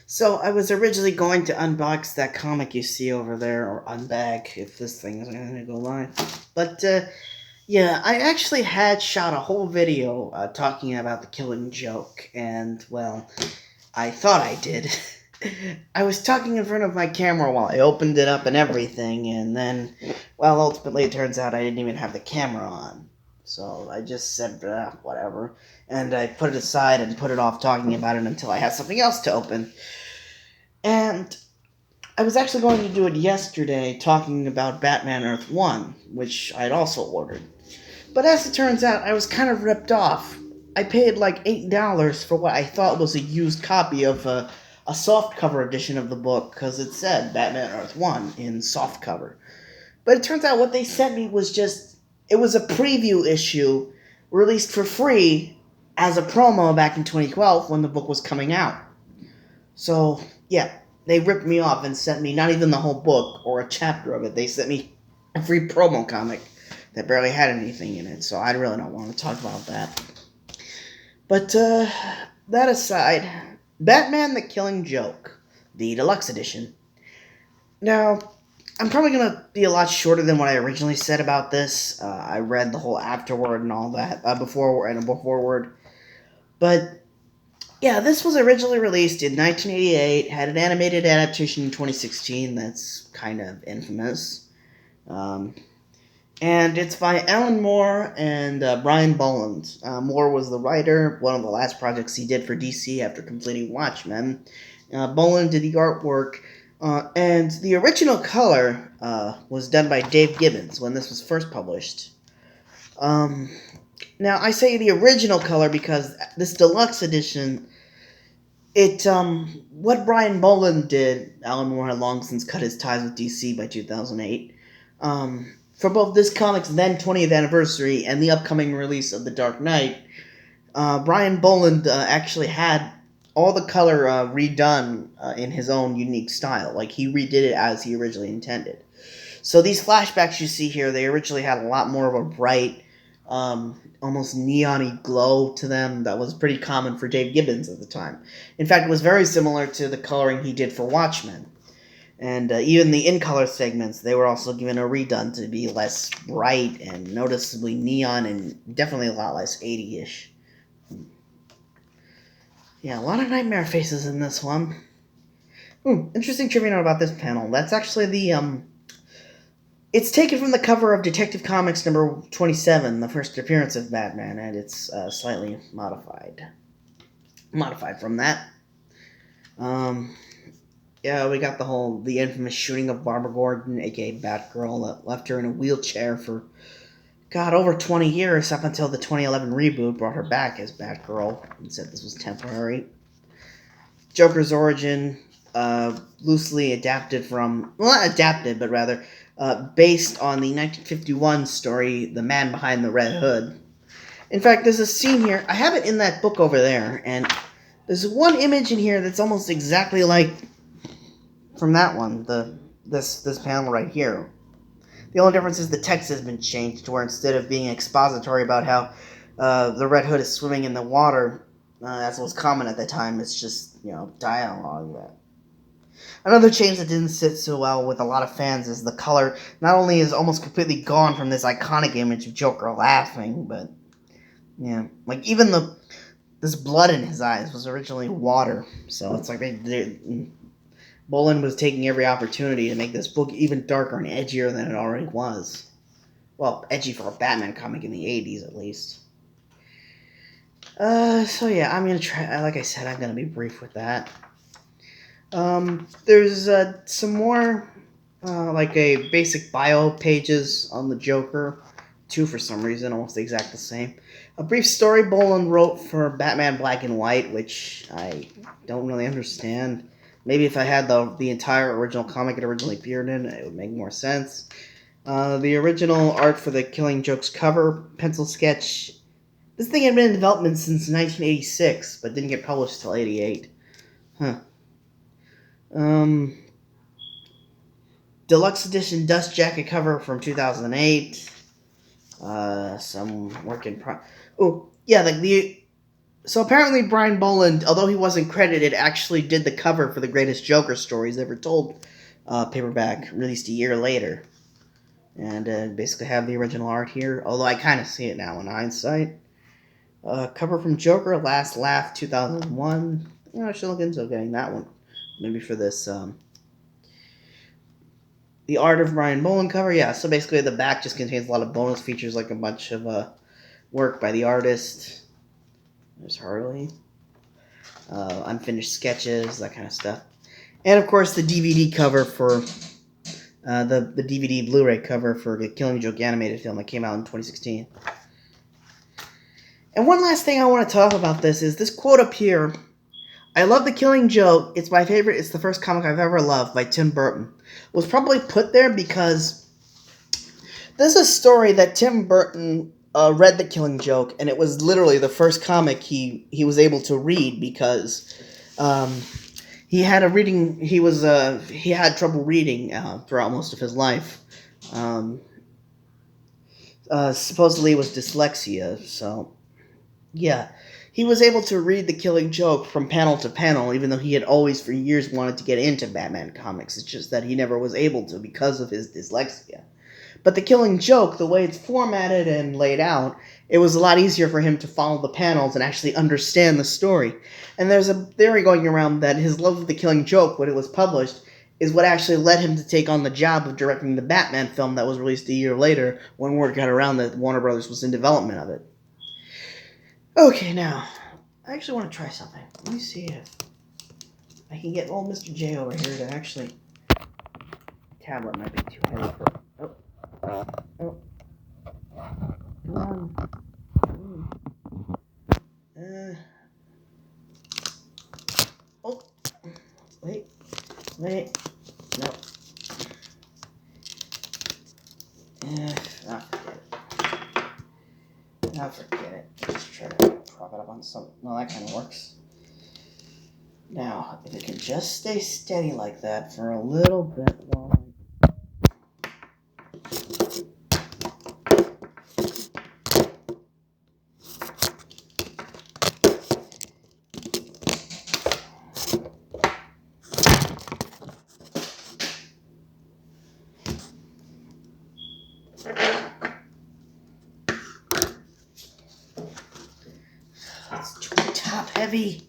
So I was originally going to unbox that comic you see over there, or unbag if this thing is going to go live. But yeah, I actually had shot a whole video talking about the Killing Joke, and well, I thought I did. I was talking in front of my camera while I opened it up and everything, and then, well, ultimately it turns out I didn't even have the camera on. So I just said, whatever. And I put it aside and put it off talking about it until I had something else to open. And I was actually going to do it yesterday, talking about Batman Earth 1, which I'd also ordered. But as it turns out, I was kind of ripped off. I paid like $8 for what I thought was a used copy of a softcover edition of the book, because it said Batman Earth 1 in softcover. But it turns out what they sent me was just, it was a preview issue released for free as a promo back in 2012 when the book was coming out. So, yeah, they ripped me off and sent me not even the whole book or a chapter of it. They sent me a free promo comic that barely had anything in it, so I really don't want to talk about that. But, that aside, Batman the Killing Joke, the deluxe edition. Now, I'm probably going to be a lot shorter than what I originally said about this. I read the whole afterword and all that, before and a beforeword. But yeah, this was originally released in 1988, had an animated adaptation in 2016 that's kind of infamous. Um, and it's by Alan Moore and Brian Bolland. Moore was the writer, one of the last projects he did for DC after completing Watchmen. Bolland did the artwork, and the original color was done by Dave Gibbons when this was first published. Um, Now, I say the original color because this deluxe edition, what Brian Bolland did, Alan Moore had long since cut his ties with DC by 2008. For both this comic's then 20th anniversary and the upcoming release of The Dark Knight, Brian Bolland actually had all the color redone in his own unique style. Like, he redid it as he originally intended. So these flashbacks you see here, they originally had a lot more of a bright, almost neon-y glow to them that was pretty common for Dave Gibbons at the time. In fact, it was very similar to the coloring he did for Watchmen. And even the in-color segments, they were also given a redone to be less bright and noticeably neon and definitely a lot less 80-ish. Yeah, a lot of nightmare faces in this one. Interesting trivia note about this panel. That's actually it's taken from the cover of Detective Comics number 27, the first appearance of Batman, and it's slightly modified. Modified from that. Yeah, we got the infamous shooting of Barbara Gordon, aka Batgirl, that left her in a wheelchair for, God, over 20 years, up until the 2011 reboot brought her back as Batgirl and said this was temporary. Joker's origin, loosely adapted from, well, not adapted, but rather based on the 1951 story, The Man Behind the Red Hood. In fact, there's a scene here, I have it in that book over there, and there's one image in here that's almost exactly like from that one, this panel right here. The only difference is the text has been changed to where instead of being expository about how the Red Hood is swimming in the water, as was common at the time, it's just, dialogue. Another change that didn't sit so well with a lot of fans is the color. Not only is almost completely gone from this iconic image of Joker laughing, but yeah, like even this blood in his eyes was originally water. So it's like Bolin was taking every opportunity to make this book even darker and edgier than it already was. Well, edgy for a Batman comic in the 80s, at least. So yeah, I'm gonna try, like I said, I'm gonna be brief with that. There's some more, like a basic bio pages on the Joker. Two for some reason, almost the exact the same. A brief story Boland wrote for Batman Black and White, which I don't really understand. Maybe if I had the entire original comic it originally appeared in, it would make more sense. The original art for the Killing Joke's cover, pencil sketch. This thing had been in development since 1986, but didn't get published till 88. Huh. Um, Deluxe edition dust jacket cover from 2008. Some work in Oh, yeah, like So apparently Brian Boland, although he wasn't credited, actually did the cover for the greatest Joker stories ever told paperback, released a year later. And basically have the original art here, although I kind of see it now in hindsight. Cover from Joker, Last Laugh, 2001. I should look into getting that one. Maybe for this. The Art of Brian Boland cover, yeah. So basically the back just contains a lot of bonus features, like a bunch of work by the artist. There's Harley. Unfinished sketches, that kind of stuff. And of course the DVD cover for the DVD Blu-ray cover for the Killing Joke animated film that came out in 2016. And one last thing I want to talk about this is this quote up here. I love The Killing Joke. It's my favorite. It's the first comic I've ever loved by Tim Burton. It was probably put there because this is a story that Tim Burton read The Killing Joke, and it was literally the first comic he was able to read because he had a reading. He had trouble reading throughout most of his life. Supposedly it was dyslexia. So yeah, he was able to read The Killing Joke from panel to panel, even though he had always for years wanted to get into Batman comics. It's just that he never was able to because of his dyslexia. But The Killing Joke, the way it's formatted and laid out, it was a lot easier for him to follow the panels and actually understand the story. And there's a theory going around that his love of The Killing Joke, when it was published, is what actually led him to take on the job of directing the Batman film that was released a year later when word got around that Warner Brothers was in development of it. Okay, now, I actually want to try something. Let me see if I can get old Mr. J over here to actually... Tablet might be too heavy for... Oh. Come on. Oh. Wait. No. Forget it. Just try to prop it up on something. No, that kind of works. Now, if it can just stay steady like that for a little bit while it's too top heavy.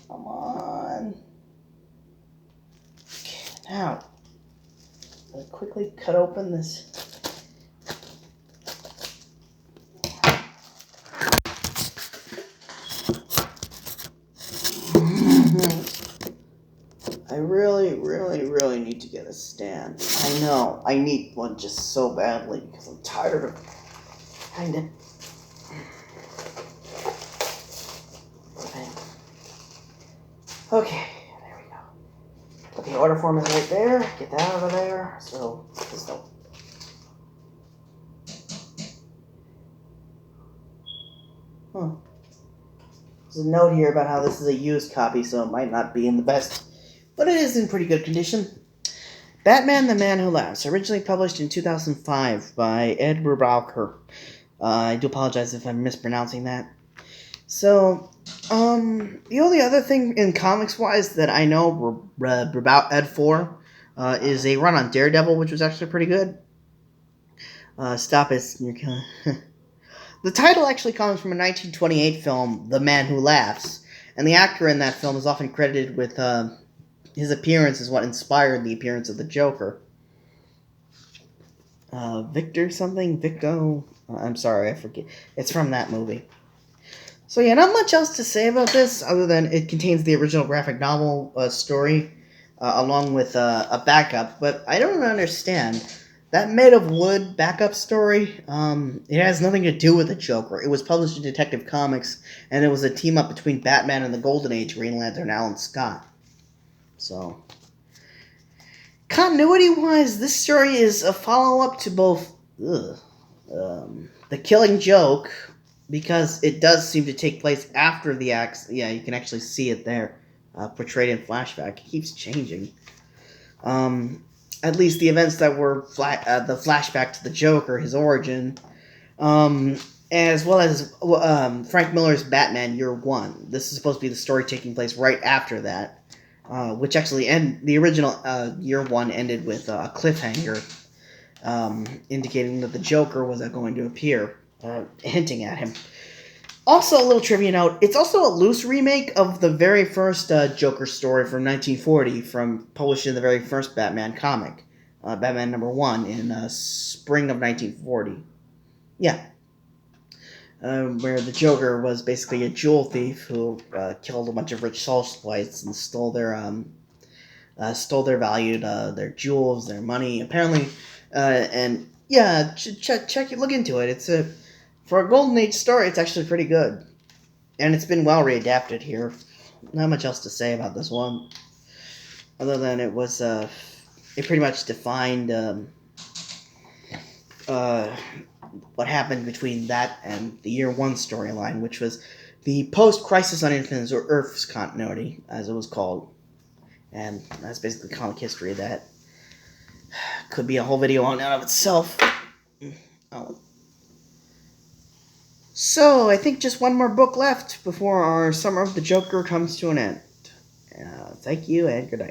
Come on. Okay, now, let's quickly cut open this. I really need to get a stand. I know, I need one just so badly because I'm tired of kind of. Okay, there we go. But the order form is right there. Get that out of there. So, just don't. There's a note here about how this is a used copy, so it might not be in the best, but it is in pretty good condition. Batman the Man Who Laughs, originally published in 2005 by Ed Brubaker. I do apologize if I'm mispronouncing that. So, the only other thing in comics-wise that I know about Ed for is a run on Daredevil, which was actually pretty good. Stop it, you're killing. The title actually comes from a 1928 film, The Man Who Laughs, and the actor in that film is often credited with his appearance as what inspired the appearance of the Joker. Victo? I'm sorry, I forget. It's from that movie. So yeah, not much else to say about this, other than it contains the original graphic novel story, along with a backup, but I don't understand. That Made of Wood backup story, it has nothing to do with the Joker. It was published in Detective Comics, and it was a team-up between Batman and the Golden Age Green Lantern, Alan Scott. So, continuity-wise, this story is a follow-up to both The Killing Joke, because it does seem to take place after the acts. Yeah, you can actually see it there, portrayed in flashback. It keeps changing. at least the events that were the flashback to the Joker, his origin, as well as Frank Miller's Batman Year One. This is supposed to be the story taking place right after that, which actually the original Year One ended with a cliffhanger, indicating that the Joker was going to appear, hinting at him. Also, a little trivia note, it's also a loose remake of the very first Joker story from 1940, published in the very first Batman comic, Batman #1, in spring of 1940. Yeah. Where the Joker was basically a jewel thief who killed a bunch of rich socialites and stole their valued their jewels, their money. Apparently, and yeah, check it, look into it. It's for a Golden Age story, it's actually pretty good, and it's been well readapted here. Not much else to say about this one, other than it pretty much defined what happened between that and the Year One storyline, which was the post-Crisis on Infinite Earths continuity, as it was called. And that's basically comic history. That could be a whole video on and of itself. Oh. So, I think just one more book left before our Summer of the Joker comes to an end. Thank you, and good night.